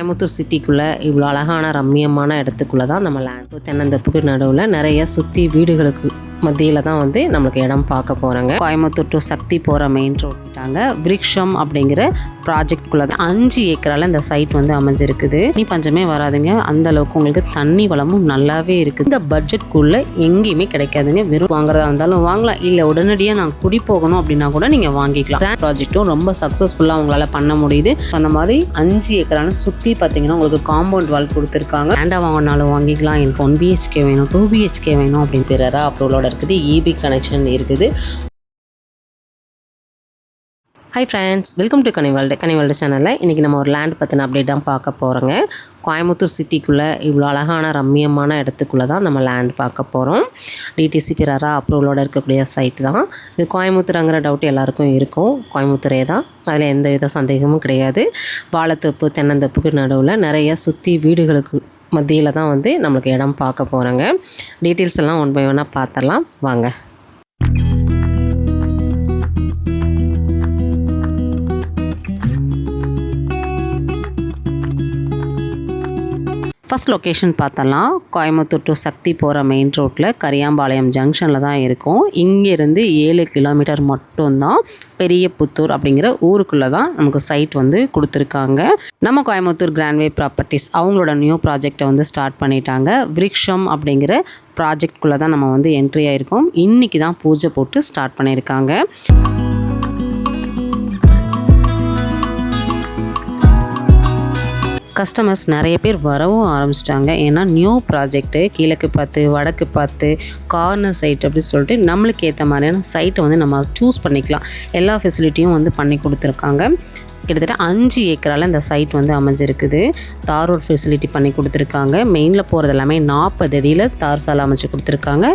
கோயம்புத்தூர் சிட்டிக்குள்ளே இவ்வளோ அழகான ரம்மியமான இடத்துக்குள்ளே தான் நம்ம லேண்ட். தென்னந்தப்புக்கு நடுவில் நிறைய சுற்றி வீடுகளுக்கு மத்தியில் தான் வந்து நம்மளுக்கு இடம் பார்க்க போகிறோங்க. கோயம்புத்தூர் டு சக்தி போகிற மெயின் ரோட்டாங்க விருக்ஷம் அப்படிங்கிற ப்ராஜெக்ட்குள்ளே தான் 5 ஏக்கரால் இந்த சைட் வந்து அமைஞ்சிருக்குது. நீ பஞ்சமே வராதுங்க, அந்த அளவுக்கு உங்களுக்கு தண்ணி வளமும் நல்லாவே இருக்குது. இந்த பட்ஜெட்குள்ளே எங்கேயுமே கிடைக்காதுங்க. வெறும் வாங்குறதா இருந்தாலும் வாங்கலாம், இல்லை உடனடியாக நான் குடி போகணும் அப்படின்னா கூட நீங்கள் வாங்கிக்கலாம். ப்ராஜெக்ட்டும் ரொம்ப சக்ஸஸ்ஃபுல்லாக உங்களால் பண்ண முடியுது. அந்த மாதிரி 5 ஏக்கரான சுற்றி பார்த்தீங்கன்னா உங்களுக்கு காம்பவுண்ட் வால் கொடுத்துருக்காங்க. லேண்டாக வாங்கினாலும் வாங்கிக்கலாம். எனக்கு 1 BHK வேணும், 2 BHK வேணும் அப்படின்னு பிறரா அப்ரூவலோட இருக்குது. EB கனெக்ஷன் இருக்குது. ஹை ஃப்ரெண்ட்ஸ், வெல்கம் டு கனிவேல்டு சேனலில் இன்றைக்கி நம்ம ஒரு லேண்ட் பற்றின அப்டேட் தான் பார்க்க போகிறோங்க. கோயம்புத்தூர் சிட்டிக்குள்ளே இவ்வளோ அழகான ரம்மியமான இடத்துக்குள்ளே தான் நம்ம லேண்ட் பார்க்க போகிறோம். டிடிசி பிறரா அப்ரூவலோட இருக்கக்கூடிய சைட் தான் இது. கோயம்புத்தூருங்கிற டவுட் எல்லாருக்கும் இருக்கும். கோயம்புத்தூரே தான், அதில் எந்த வித சந்தேகமும் கிடையாது. வாழைத்தோப்பு தென்னந்தப்புக்கு நடுவில் நிறைய சுற்றி வீடுகளுக்கு மத்தியில் தான் வந்து நம்மளுக்கு இடம் பார்க்க போகிறோங்க. டீட்டெயில்ஸ் எல்லாம் ஒன் பை ஒன்னாக பார்த்துடலாம் வாங்க. ஃபஸ்ட் லொக்கேஷன் பார்த்தலாம். கோயம்புத்தூர் டு சக்தி போகிற மெயின் ரோட்டில் கரியாம்பாளையம் ஜங்ஷனில் தான் இருக்கும். இங்கேருந்து 7 கிலோமீட்டர் மட்டும்தான் பெரிய புத்தூர் அப்படிங்கிற ஊருக்குள்ளே தான் நமக்கு சைட் வந்து கொடுத்துருக்காங்க. நம்ம கோயம்புத்தூர் கிராண்ட்வே ப்ராப்பர்ட்டிஸ் அவங்களோட நியூ ப்ராஜெக்டை வந்து ஸ்டார்ட் பண்ணிட்டாங்க. விருக்ஷம் அப்படிங்கிற ப்ராஜெக்ட்குள்ளே தான் நம்ம வந்து என்ட்ரி ஆகிருக்கோம். இன்றைக்கி தான் பூஜை போட்டு ஸ்டார்ட் பண்ணியிருக்காங்க. கஸ்டமர்ஸ் நிறைய பேர் வரவும் ஆரம்பிச்சிட்டாங்க. ஏன்னா நியூ ப்ராஜெக்ட்டு, கிழக்கு பார்த்து வடக்கு பார்த்து கார்னர் சைட் அப்படி சொல்லிட்டு நம்மளுக்கு ஏற்ற மாதிரியான சைட்டை வந்து நம்ம சூஸ் பண்ணிக்கலாம். எல்லா ஃபெசிலிட்டியும் வந்து பண்ணி கொடுத்துருக்காங்க. கிட்டத்தட்ட 5 ஏக்கரால் இந்த சைட் வந்து அமைஞ்சிருக்குது. தார் ரோட் ஃபெசிலிட்டி பண்ணி கொடுத்துருக்காங்க. மெயினில் போகிறது எல்லாமே 40 அடியில் தார் சாலை அமைச்சு கொடுத்துருக்காங்க.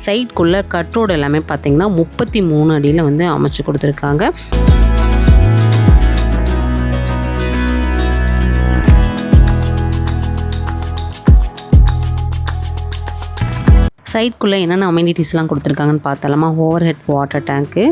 சைட்குள்ளே கட் ரோடு எல்லாமே பார்த்திங்கன்னா 33 அடியில் வந்து அமைச்சு கொடுத்துருக்காங்க. சைட்குள்ளே என்னென்ன அமெனிட்டிஸ்லாம் கொடுத்துருக்காங்கன்னு பார்த்தலாமா. ஓவர் ஹெட் வாட்டர் டேங்க்கு,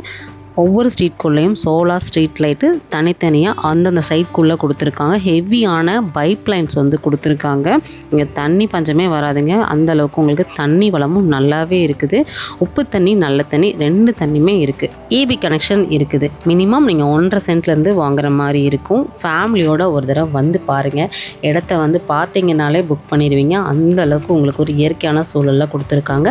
ஒவ்வொரு ஸ்ட்ரீட்குள்ளேயும் சோலார் ஸ்ட்ரீட் லைட்டு தனித்தனியாக அந்தந்த சைட்குள்ளே கொடுத்துருக்காங்க. ஹெவியான பைப் லைன்ஸ் வந்து கொடுத்துருக்காங்க. இங்கே தண்ணி பஞ்சமே வராதுங்க, அந்தளவுக்கு உங்களுக்கு தண்ணி வளமும் நல்லாவே இருக்குது. உப்பு தண்ணி நல்ல தண்ணி 2 தண்ணியுமே இருக்குது. EB கனெக்ஷன் இருக்குது. மினிமம் நீங்கள் 1.5 சென்ட்லேருந்து வாங்குற மாதிரி இருக்கும். ஃபேமிலியோட ஒரு தடவை வந்து பாருங்கள். இடத்த வந்து பார்த்தீங்கனாலே புக் பண்ணிடுவீங்க. அந்தளவுக்கு உங்களுக்கு ஒரு இயற்கையான சூழலில் கொடுத்துருக்காங்க.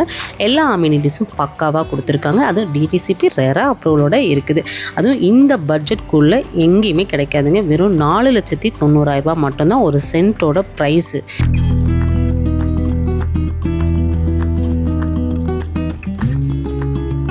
எல்லா அம்யூனிட்டிஸும் பக்காவாக கொடுத்துருக்காங்க. அது டிடிசிபி ரெரா அப்ரூவலோட இருக்குது. அதுவும் இந்த பட்ஜெட்குள்ளே எங்கேயுமே கிடைக்காதுங்க. வெறும் 4,90,000 மட்டும்தான் ஒரு சென்ட்டோட ப்ரைஸு.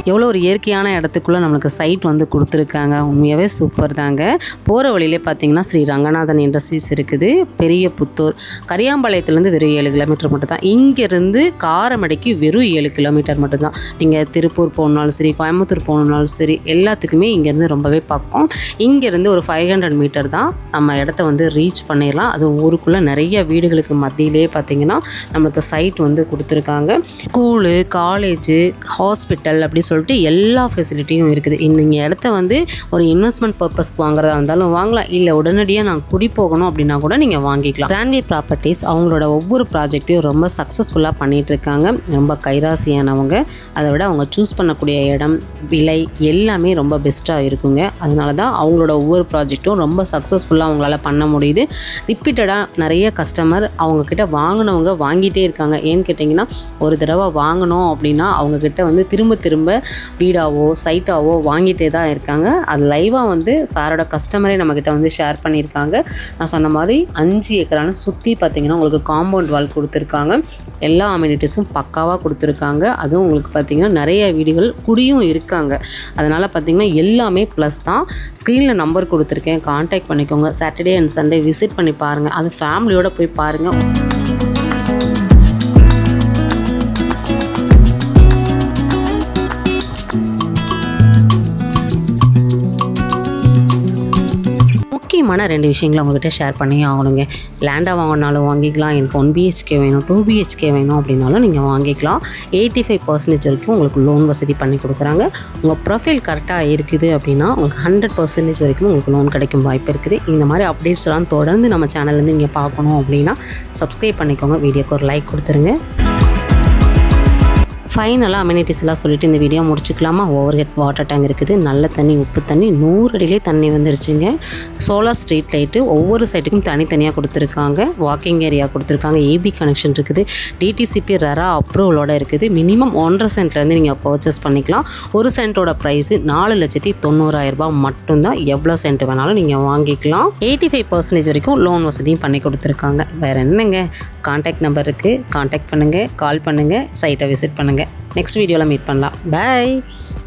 எவ்வளோ ஒரு இயற்கையான இடத்துக்குள்ளே நம்மளுக்கு சைட் வந்து கொடுத்துருக்காங்க. உண்மையாகவே சூப்பர் தாங்க. போகிற வழியிலே பார்த்தீங்கன்னா ஸ்ரீ ரங்கநாதன் இண்டஸ்ட்ரீஸ் இருக்குது. பெரிய புத்தூர் கரியாம்பாளையத்துலேருந்து வெறும் 7 கிலோமீட்டர் மட்டும்தான். இங்கேருந்து காரமடைக்கு வெறும் 7 கிலோமீட்டர் மட்டும்தான். நீங்கள் திருப்பூர் போகணுனாலும் சரி, கோயம்புத்தூர் போகணுனாலும் சரி, எல்லாத்துக்குமே இங்கேருந்து ரொம்பவே பக்கம். இங்கேருந்து ஒரு 500 மீட்டர் தான் நம்ம இடத்த வந்து ரீச் பண்ணிடலாம். அது ஊருக்குள்ளே நிறைய வீடுகளுக்கு மத்தியிலே பார்த்திங்கன்னா நம்மளுக்கு சைட் வந்து கொடுத்துருக்காங்க. ஸ்கூலு, காலேஜு, ஹாஸ்பிட்டல் அப்படி சொல்லிட்டு எல்லா ஃபெசிலிட்டியும் இருக்குது. நீங்கள் இடத்த வந்து ஒரு இன்வெஸ்ட்மெண்ட் பர்பஸ்க்கு வாங்குறதா இருந்தாலும் வாங்கலாம், இல்லை உடனடியாக நான் குடி போகணும் அப்படின்னா கூட நீங்கள் வாங்கிக்கலாம். கிராண்ட்வே ப்ராப்பர்ட்டிஸ் அவங்களோட ஒவ்வொரு ப்ராஜெக்டையும் ரொம்ப சக்ஸஸ்ஃபுல்லாக பண்ணிகிட்டு இருக்காங்க. ரொம்ப கைராசியானவங்க. அதை விட அவங்க சூஸ் பண்ணக்கூடிய இடம், விலை எல்லாமே ரொம்ப பெஸ்ட்டாக இருக்குங்க. அதனால தான் அவங்களோட ஒவ்வொரு ப்ராஜெக்ட்டும் ரொம்ப சக்ஸஸ்ஃபுல்லாக அவங்களால பண்ண முடியுது. ரிப்பீட்டடாக நிறைய கஸ்டமர் அவங்கக்கிட்ட வாங்கினவங்க வாங்கிட்டே இருக்காங்க. ஏன்னு கேட்டிங்கன்னா, ஒரு தடவை வாங்கினோம் அப்படின்னா அவங்கக்கிட்ட வந்து திரும்ப வீடாவோ சைட்டாவோ வாங்கிட்டே தான் இருக்காங்க. அது லைவாக வந்து சாரோட கஸ்டமரே நம்மக்கிட்ட வந்து ஷேர் பண்ணியிருக்காங்க. நான் சொன்ன மாதிரி 5 ஏக்கரான சுற்றி பார்த்திங்கன்னா உங்களுக்கு காம்பவுண்ட் வால் கொடுத்துருக்காங்க. எல்லா அம்யூனிட்டிஸும் பக்காவாக கொடுத்துருக்காங்க. அதுவும் உங்களுக்கு பார்த்திங்கன்னா நிறைய வீடுகள் குடியும் இருக்காங்க. அதனால் பார்த்திங்கன்னா எல்லாமே ப்ளஸ் தான். ஸ்க்ரீனில் நம்பர் கொடுத்துருக்கேன், கான்டாக்ட் பண்ணிக்கோங்க. சாட்டர்டே அண்ட் சண்டே விசிட் பண்ணி பாருங்கள். அது ஃபேமிலியோடு போய் பாருங்கள். முக்கியமான 2 விஷயங்களை உங்கள்கிட்ட ஷேர் பண்ணி ஆகணுங்க. லேண்டாக வாங்கினாலும் வாங்கிக்கலாம், எனக்கு 1 BHK வேணும், 2 BHK வேணும் அப்படின்னாலும் நீங்கள் வாங்கிக்கலாம். 85% வரைக்கும் உங்களுக்கு லோன் வசதி பண்ணி கொடுக்குறாங்க. உங்கள் ப்ரொஃபைல் கரெக்டாக இருக்குது அப்படின்னா உங்களுக்கு 100% வரைக்கும் உங்களுக்கு லோன் கிடைக்கும் வாய்ப்பு இருக்குது. இந்த மாதிரி அப்டேட்ஸ்லாம் தொடர்ந்து நம்ம சேனல்லேருந்து நீங்கள் பார்க்கணும் அப்படின்னா சப்ஸ்கிரைப் பண்ணிக்கோங்க. வீடியோக்கு ஒரு லைக் கொடுத்துருங்க. ஃபைனலாக அம்யூனிட்டிஸ் எல்லாம் சொல்லிவிட்டு இந்த வீடியோ முடிச்சுக்கலாமா? ஓவர் ஹெட் வாட்டர் டேங்க் இருக்குது, நல்ல தண்ணி, உப்பு தண்ணி, 100 அடியிலே தண்ணி வந்துருச்சுங்க. சோலார் ஸ்ட்ரீட் லைட்டு ஒவ்வொரு சைட்டுக்கும் தனித்தனியாக கொடுத்துருக்காங்க. வாக்கிங் ஏரியா கொடுத்துருக்காங்க. ஏபி கனெக்ஷன் இருக்குது. டிடிசிபி ரெரா அப்ரூவலோடு இருக்குது. மினிமம் 1.5 சென்ட்லேருந்து நீங்கள் பர்ச்சேஸ் பண்ணிக்கலாம். 1 சென்ட்டோட ப்ரைஸு 4,90,000 மட்டும்தான். எவ்வளோ சென்ட் வேணாலும் நீங்கள் வாங்கிக்கலாம். 85% வரைக்கும் லோன் வசதியும் பண்ணி கொடுத்துருக்காங்க. வேறு என்னங்க, கான்டாக்ட் நம்பர் இருக்குது, கான்டாக்ட் பண்ணுங்கள், கால் பண்ணுங்கள், சைட்டை விசிட் பண்ணுங்கள். நெக்ஸ்ட் வீடியோவில் மீட் பண்ணலாம். பை.